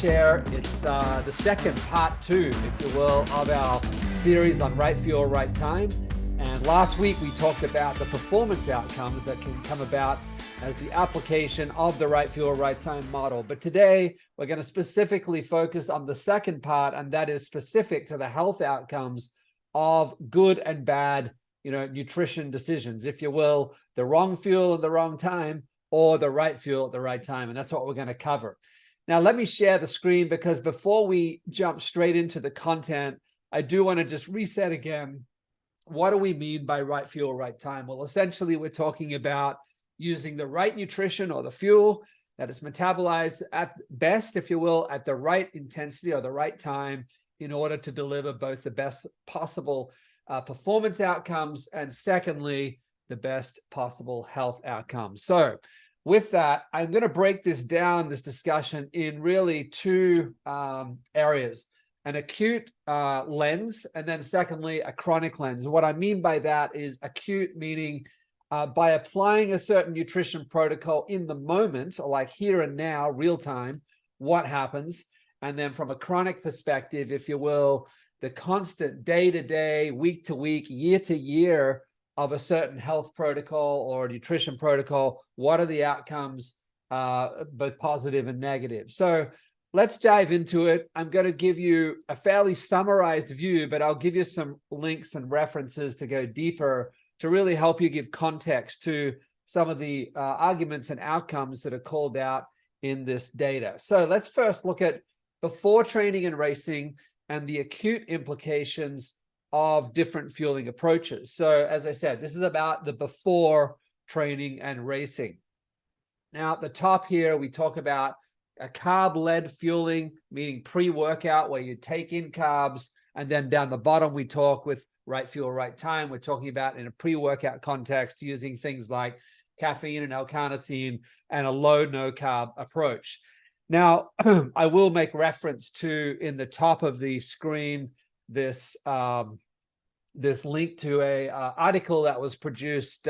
share. It's the second part 2, if you will, of our series on right fuel, right time. And last week we talked about the performance outcomes that can come about as the application of the right fuel, right time model. But today we're going to specifically focus on the second part, and that is specific to the health outcomes of good and bad, nutrition decisions, if you will, the wrong fuel at the wrong time or the right fuel at the right time. And that's what we're going to cover. Now, let me share the screen, because before we jump straight into the content, I do want to just reset again. What do we mean by right fuel, right time? Well, essentially, we're talking about using the right nutrition or the fuel that is metabolized at best, if you will, at the right intensity or the right time in order to deliver both the best possible performance outcomes and, secondly, the best possible health outcomes. So with that, I'm going to break this down, this discussion, in really two areas: an acute lens, and then secondly, a chronic lens. What I mean by that is acute meaning by applying a certain nutrition protocol in the moment, or like here and now, real time, what happens? And then from a chronic perspective, if you will, the constant day-to-day, week-to-week, year-to-year of a certain health protocol or nutrition protocol, what are the outcomes, both positive and negative? So let's dive into it. I'm going to give you a fairly summarized view, but I'll give you some links and references to go deeper to really help you give context to some of the arguments and outcomes that are called out in this data. So let's first look at before training and racing and the acute implications of different fueling approaches. So as I said, this is about the before training and racing. Now at the top here, we talk about a carb-led fueling, meaning pre-workout, where you take in carbs, and then down the bottom, we talk with right fuel, right time. We're talking about in a pre-workout context using things like caffeine and L-carnitine and a low no-carb approach. Now, I will make reference to, in the top of the screen, this link to a article that was produced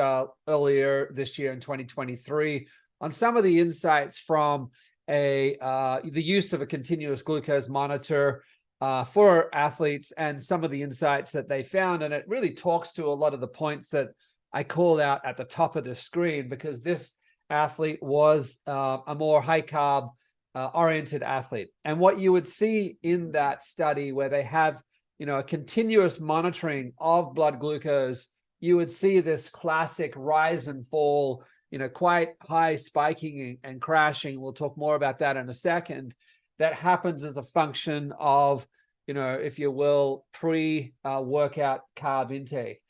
earlier this year in 2023 on some of the insights from the use of a continuous glucose monitor for athletes and some of the insights that they found. And it really talks to a lot of the points that I called out at the top of the screen, because this athlete was a more high carb oriented athlete. And what you would see in that study, where they have a continuous monitoring of blood glucose, you would see this classic rise and fall, quite high spiking and crashing. We'll talk more about that in a second. That happens as a function of, if you will, pre-workout carb intake.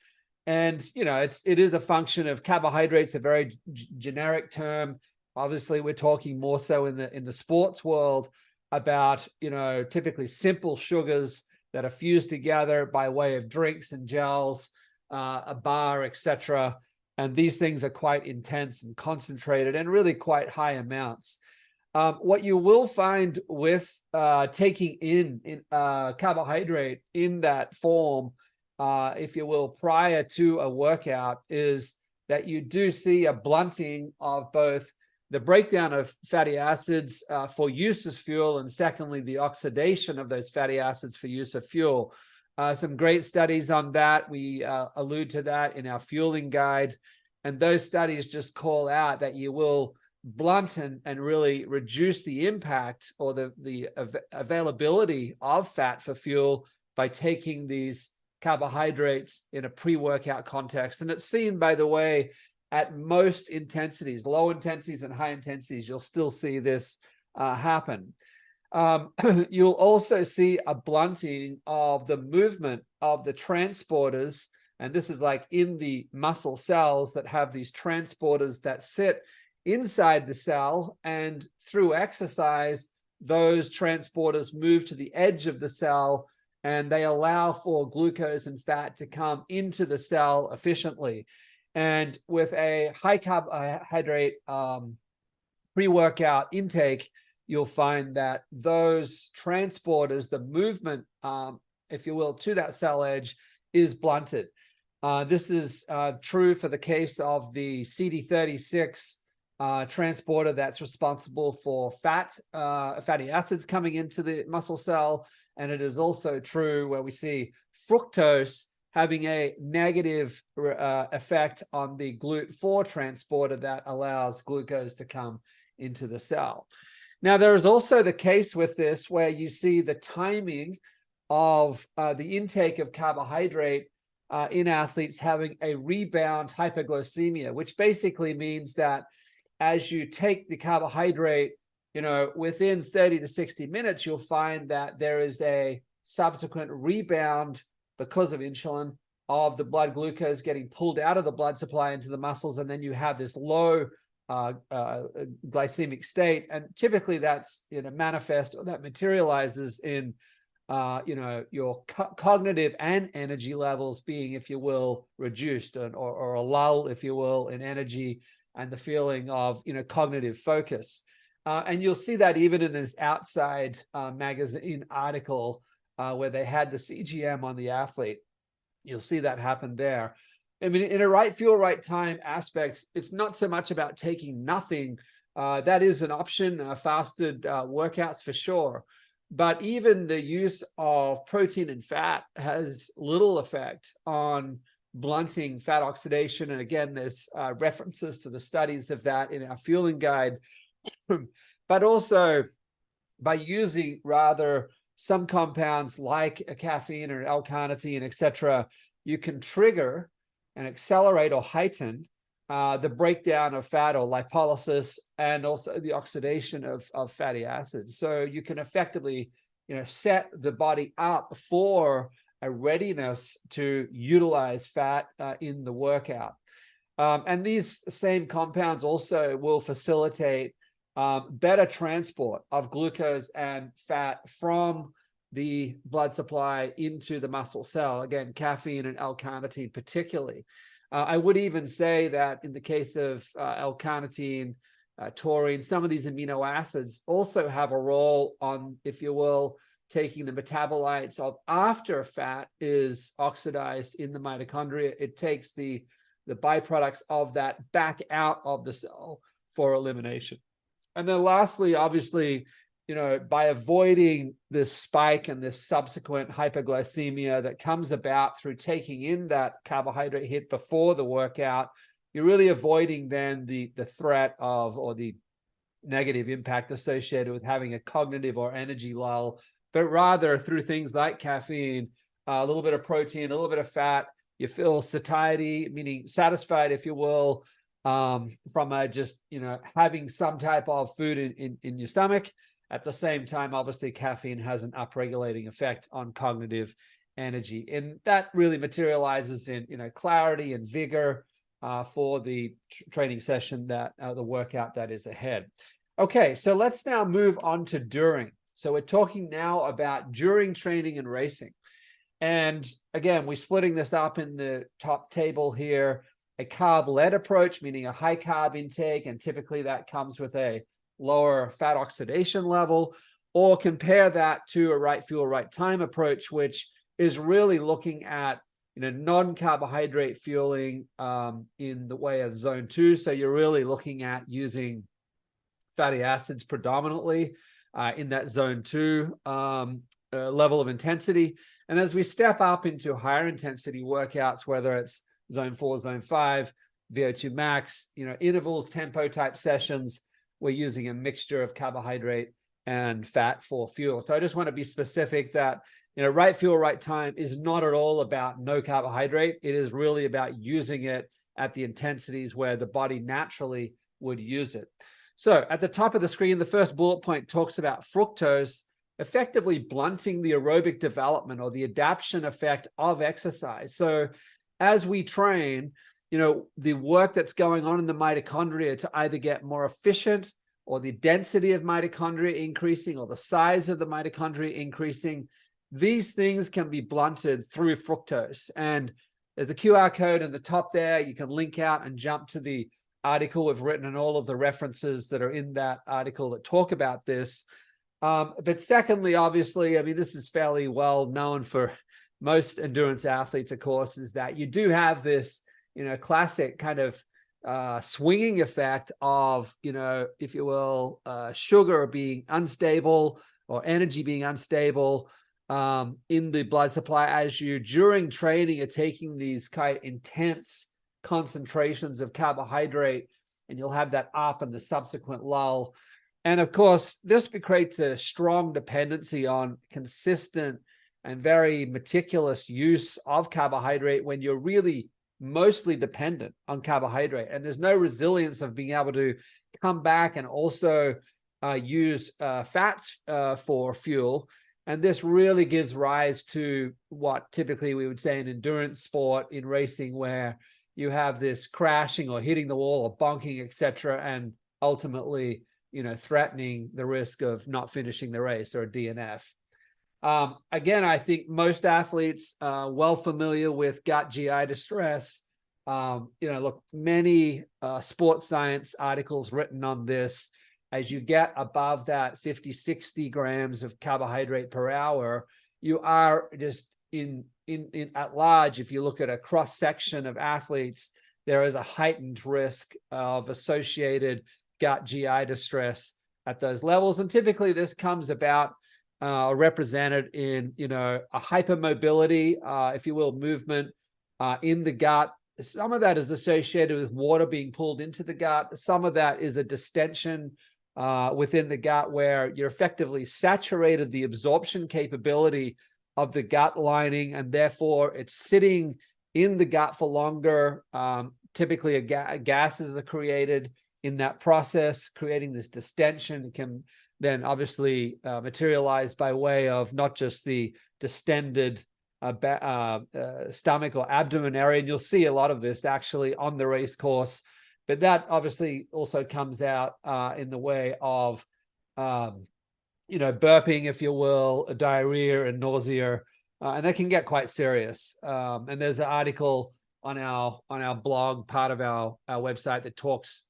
And, it is a function of carbohydrates, a very generic term. Obviously, we're talking more so in the sports world about, typically simple sugars that are fused together by way of drinks and gels, a bar, etc. And these things are quite intense and concentrated and really quite high amounts. What you will find with taking in carbohydrate in that form, if you will, prior to a workout, is that you do see a blunting of both the breakdown of fatty acids for use as fuel, and secondly, the oxidation of those fatty acids for use of fuel. Some great studies on that. We allude to that in our fueling guide. And those studies just call out that you will blunt and really reduce the impact or the availability of fat for fuel by taking these carbohydrates in a pre-workout context. And it's seen, by the way, at most intensities, low intensities and high intensities, you'll still see this happen. You'll also see a blunting of the movement of the transporters. And this is like in the muscle cells that have these transporters that sit inside the cell. And through exercise, those transporters move to the edge of the cell, and they allow for glucose and fat to come into the cell efficiently. And with a high carbohydrate pre-workout intake, you'll find that those transporters, the movement, if you will, to that cell edge is blunted. This is true for the case of the CD36 transporter that's responsible for fatty acids coming into the muscle cell. And it is also true where we see fructose having a negative effect on the GLUT4 transporter that allows glucose to come into the cell. Now, there is also the case with this where you see the timing of the intake of carbohydrate in athletes having a rebound hypoglycemia, which basically means that as you take the carbohydrate, within 30 to 60 minutes, you'll find that there is a subsequent rebound because of insulin of the blood glucose getting pulled out of the blood supply into the muscles. And then you have this low glycemic state. And typically that's manifest, or that materializes in your cognitive and energy levels being, if you will, reduced, or a lull, if you will, in energy and the feeling of cognitive focus. And you'll see that even in this Outside magazine article where they had the CGM on the athlete. You'll see that happen there. I mean, in a right fuel, right time aspect, it's not so much about taking nothing. That is an option, fasted workouts for sure. But even the use of protein and fat has little effect on blunting fat oxidation. And again, there's references to the studies of that in our fueling guide. But also by using rather some compounds like a caffeine or L-carnitine, etc., you can trigger and accelerate or heighten the breakdown of fat or lipolysis, and also the oxidation of fatty acids. So you can effectively, set the body up for a readiness to utilize fat in the workout. And these same compounds also will facilitate better transport of glucose and fat from the blood supply into the muscle cell. Again, caffeine and L-carnitine particularly. I would even say that in the case of L-carnitine, taurine, some of these amino acids also have a role on, if you will, taking the metabolites of after fat is oxidized in the mitochondria. It takes the byproducts of that back out of the cell for elimination. And then lastly, obviously, by avoiding this spike and this subsequent hypoglycemia that comes about through taking in that carbohydrate hit before the workout, you're really avoiding then the threat of, or the negative impact associated with having a cognitive or energy lull, but rather through things like caffeine, a little bit of protein, a little bit of fat, you feel satiety, meaning satisfied, if you will, from just, having some type of food in your stomach. At the same time, obviously, caffeine has an upregulating effect on cognitive energy. And that really materializes in, clarity and vigor for the training session, that the workout that is ahead. Okay, so let's now move on to during. So we're talking now about during training and racing. And again, we're splitting this up in the top table here, a carb-led approach, meaning a high carb intake, and typically that comes with a lower fat oxidation level, or compare that to a right fuel, right time approach, which is really looking at non-carbohydrate fueling in the way of zone 2. So you're really looking at using fatty acids predominantly in that zone 2 level of intensity. And as we step up into higher intensity workouts, whether it's zone 4, zone 5, VO2 max, intervals, tempo type sessions, we're using a mixture of carbohydrate and fat for fuel. So I just want to be specific that, right fuel, right time is not at all about no carbohydrate. It is really about using it at the intensities where the body naturally would use it. So at the top of the screen, the first bullet point talks about fructose effectively blunting the aerobic development or the adaptation effect of exercise. So as we train, the work that's going on in the mitochondria to either get more efficient, or the density of mitochondria increasing, or the size of the mitochondria increasing, these things can be blunted through fructose. And there's a QR code in the top there. You can link out and jump to the article we've written and all of the references that are in that article that talk about this. But secondly, obviously, I mean, this is fairly well known for most endurance athletes, of course, is that you do have this classic kind of swinging effect of, if you will, sugar being unstable or energy being unstable in the blood supply as you, during training, are taking these kind of intense concentrations of carbohydrate, and you'll have that up and the subsequent lull. And of course, this creates a strong dependency on consistent and very meticulous use of carbohydrate when you're really mostly dependent on carbohydrate. And there's no resilience of being able to come back and also use fats for fuel. And this really gives rise to what typically we would say in endurance sport, in racing, where you have this crashing or hitting the wall or bonking, etc., and ultimately, threatening the risk of not finishing the race or a DNF. Again, I think most athletes well familiar with gut GI distress. Look, many sports science articles written on this. As you get above that 50, 60 grams of carbohydrate per hour, you are just in at large, if you look at a cross section of athletes, there is a heightened risk of associated gut GI distress at those levels. And typically this comes about represented in, a hypermobility, if you will, movement in the gut. Some of that is associated with water being pulled into the gut. Some of that is a distension within the gut, where you're effectively saturated the absorption capability of the gut lining, and therefore it's sitting in the gut for longer. Typically, gases are created in that process, creating this distension. It can then obviously materialize by way of not just the distended stomach or abdomen area, and you'll see a lot of this actually on the race course. But that obviously also comes out in the way of, burping, if you will, diarrhea and nausea, and that can get quite serious. And there's an article on our blog, part of our website, that talks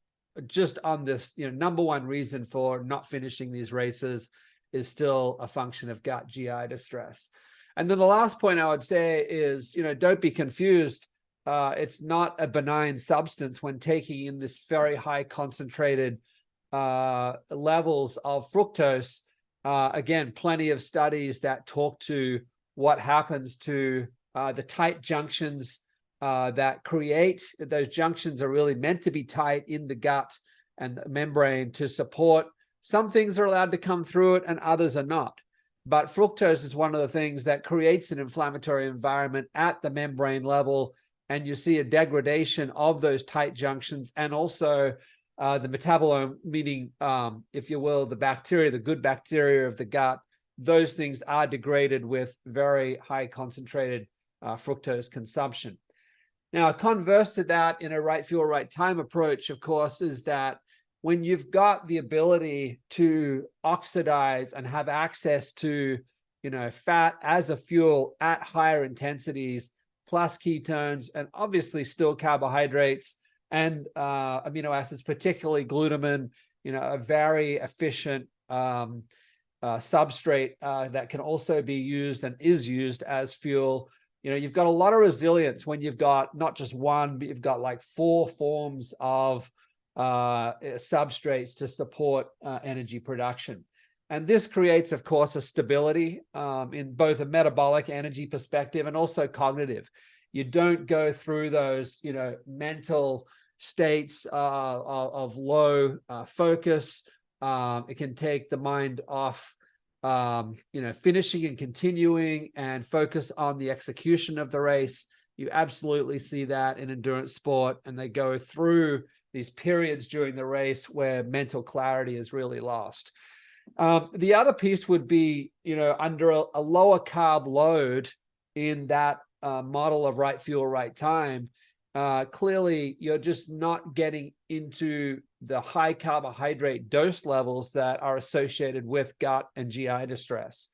just on this. Number one reason for not finishing these races is still a function of gut GI distress. And then the last point I would say is, don't be confused. It's not a benign substance when taking in this very high concentrated levels of fructose. Again, plenty of studies that talk to what happens to the tight junctions that create. Those junctions are really meant to be tight in the gut and the membrane to support. Some things are allowed to come through it and others are not. But fructose is one of the things that creates an inflammatory environment at the membrane level, and you see a degradation of those tight junctions, and also the metabolome, meaning, if you will, the bacteria, the good bacteria of the gut. Those things are degraded with very high concentrated fructose consumption. Now, converse to that in a right fuel, right time approach, of course, is that when you've got the ability to oxidize and have access to, fat as a fuel at higher intensities, plus ketones, and obviously still carbohydrates and amino acids, particularly glutamine, a very efficient substrate that can also be used and is used as fuel. You've got a lot of resilience when you've got not just one, but you've got like 4 forms of substrates to support energy production. And this creates, of course, a stability in both a metabolic energy perspective and also cognitive. You don't go through those, mental states of low focus. It can take the mind off, finishing and continuing, and focus on the execution of the race. You absolutely see that in endurance sport, and they go through these periods during the race where mental clarity is really lost. The other piece would be, under a lower carb load in that model of right fuel, right time, clearly you're just not getting into the high carbohydrate dose levels that are associated with gut and GI distress.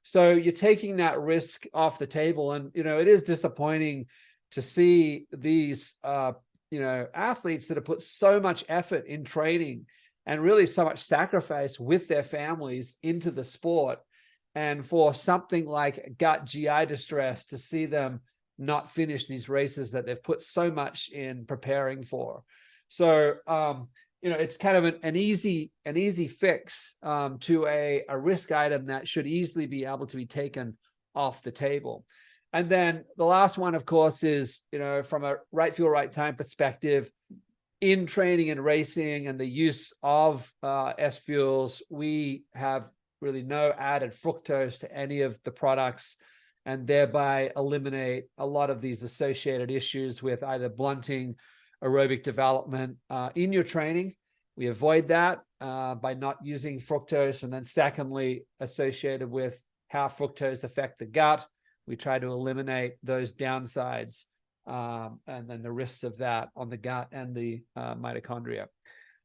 So you're taking that risk off the table. And, it is disappointing to see these, athletes that have put so much effort in training and really so much sacrifice with their families into the sport, and for something like gut GI distress to see them not finish these races that they've put so much in preparing for. So, it's kind of an easy fix to a risk item that should easily be able to be taken off the table. And then the last one, of course, is, from a right fuel, right time perspective, in training and racing and the use of SFuels, we have really no added fructose to any of the products, and thereby eliminate a lot of these associated issues with either blunting aerobic development in your training. We avoid that by not using fructose. And then secondly, associated with how fructose affect the gut, we try to eliminate those downsides and then the risks of that on the gut and the mitochondria.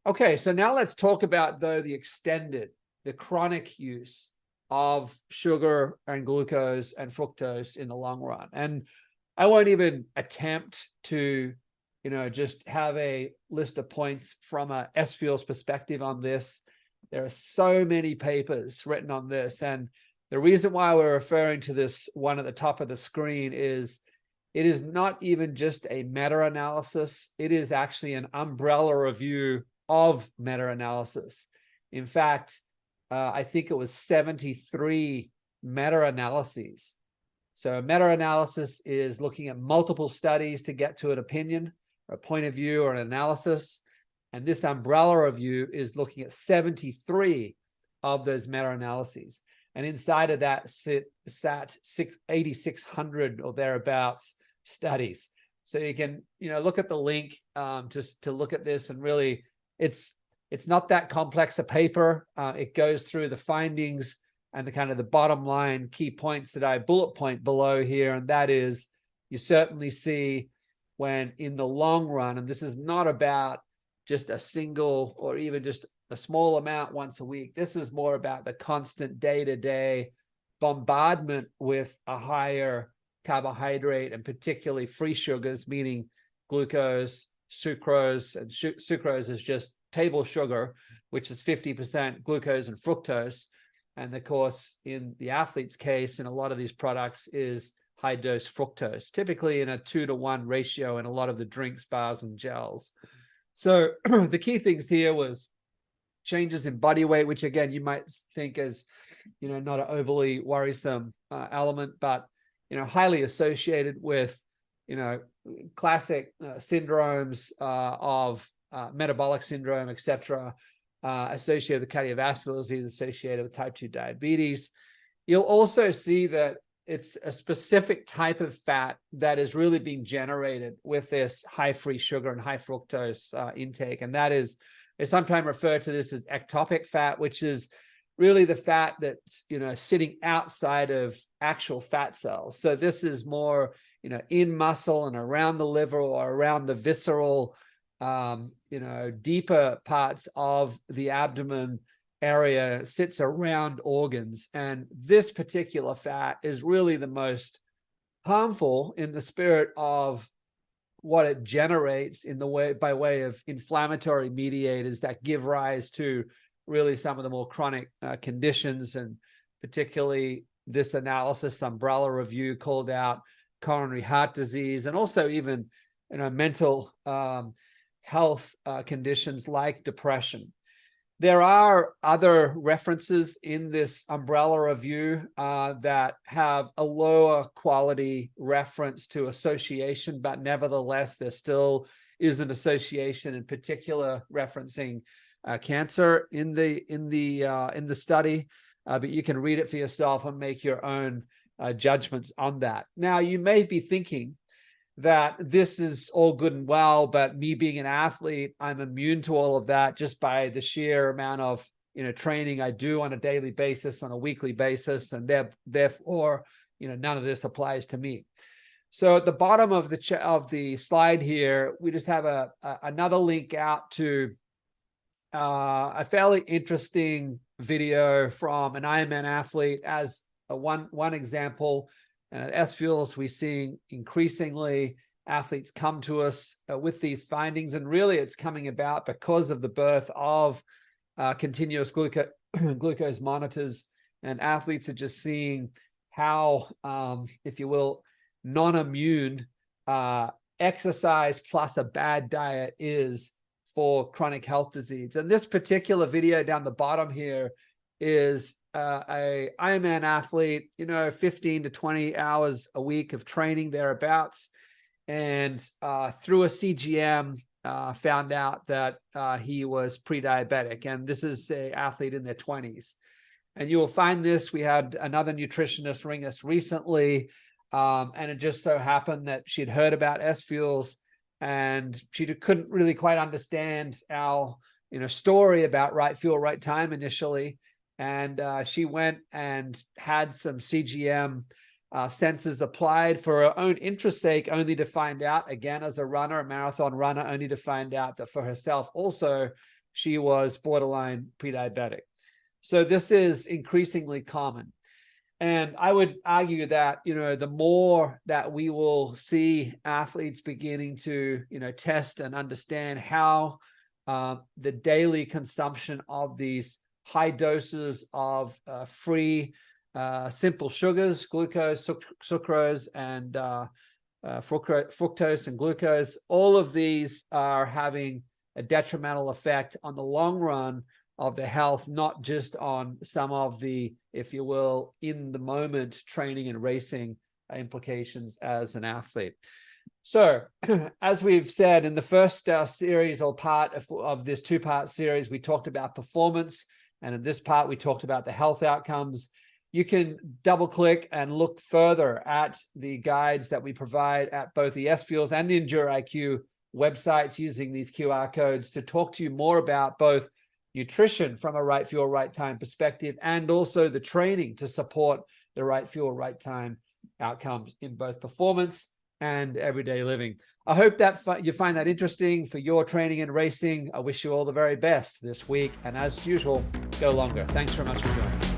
Okay, so now let's talk about, though, the chronic use of sugar and glucose and fructose in the long run. And I won't even attempt to, just have a list of points from a SFuels perspective on this. There are so many papers written on this. And the reason why we're referring to this one at the top of the screen is it is not even just a meta-analysis. It is actually an umbrella review of meta-analysis. In fact, I think it was 73 meta-analyses. So a meta-analysis is looking at multiple studies to get to an opinion, or a point of view, or an analysis. And this umbrella review is looking at 73 of those meta-analyses. And inside of that sat 8,600 or thereabouts studies. So you can, look at the link just to look at this, and really it's not that complex a paper. It goes through the findings and the kind of the bottom line key points that I bullet point below here. And that is, you certainly see when in the long run, and this is not about just a single or even just a small amount once a week. This is more about the constant day-to-day bombardment with a higher carbohydrate and particularly free sugars, meaning glucose, sucrose, and sucrose is just table sugar, which is 50% glucose and fructose. And of course, in the athlete's case, in a lot of these products, is high dose fructose, typically in a 2-to-1 ratio in a lot of the drinks, bars, and gels. So the key things here was changes in body weight, which again, you might think is, not an overly worrisome element, but, highly associated with, classic syndromes of metabolic syndrome, etc., associated with cardiovascular disease, associated with type 2 diabetes. You'll also see that it's a specific type of fat that is really being generated with this high free sugar and high fructose intake. And that is, they sometimes refer to this as ectopic fat, which is really the fat that's, sitting outside of actual fat cells. So this is more, in muscle and around the liver or around the visceral, deeper parts of the abdomen area, sits around organs. And this particular fat is really the most harmful in the spirit of what it generates in the way, by way of inflammatory mediators that give rise to really some of the more chronic conditions. And particularly this analysis umbrella review called out coronary heart disease, and also even, mental health conditions like depression. There are other references in this umbrella review that have a lower quality reference to association, but nevertheless, there still is an association, in particular referencing cancer in the study. But you can read it for yourself and make your own judgments on that. Now, you may be thinking that this is all good and well, but me being an athlete, I'm immune to all of that just by the sheer amount of training I do on a daily basis, on a weekly basis, and therefore none of this applies to me. So at the bottom of the slide here, we just have another link out to a fairly interesting video from an Ironman athlete as one example. And at SFuels, we're seeing increasingly athletes come to us with these findings. And really, it's coming about because of the birth of continuous glucose monitors. And athletes are just seeing how, if you will, non-immune exercise plus a bad diet is for chronic health disease. And this particular video down the bottom here is a Ironman athlete, 15 to 20 hours a week of training thereabouts. And through a CGM, found out that he was pre-diabetic. And this is an athlete in their 20s. And you will find this. We had another nutritionist ring us recently. And it just so happened that she'd heard about SFuels, and she couldn't really quite understand our story about right fuel, right time initially. And she went and had some CGM sensors applied for her own interest sake, only to find out, again, as a runner, a marathon runner, only to find out that for herself also, she was borderline pre-diabetic. So this is increasingly common. And I would argue that, the more that we will see athletes beginning to, test and understand how the daily consumption of these high doses of free, simple sugars, glucose, sucrose, and fructose and glucose, all of these are having a detrimental effect on the long run of the health, not just on some of the, if you will, in the moment training and racing implications as an athlete. So as we've said in the first series or part of this two-part series, we talked about performance. And in this part, we talked about the health outcomes. You can double click and look further at the guides that we provide at both the SFuels and the Endure.IQ websites using these QR codes to talk to you more about both nutrition from a right fuel, right time perspective, and also the training to support the right fuel, right time outcomes in both performance and everyday living. I hope that you find that interesting for your training and racing. I wish you all the very best this week. And as usual, go longer. Thanks very much for joining.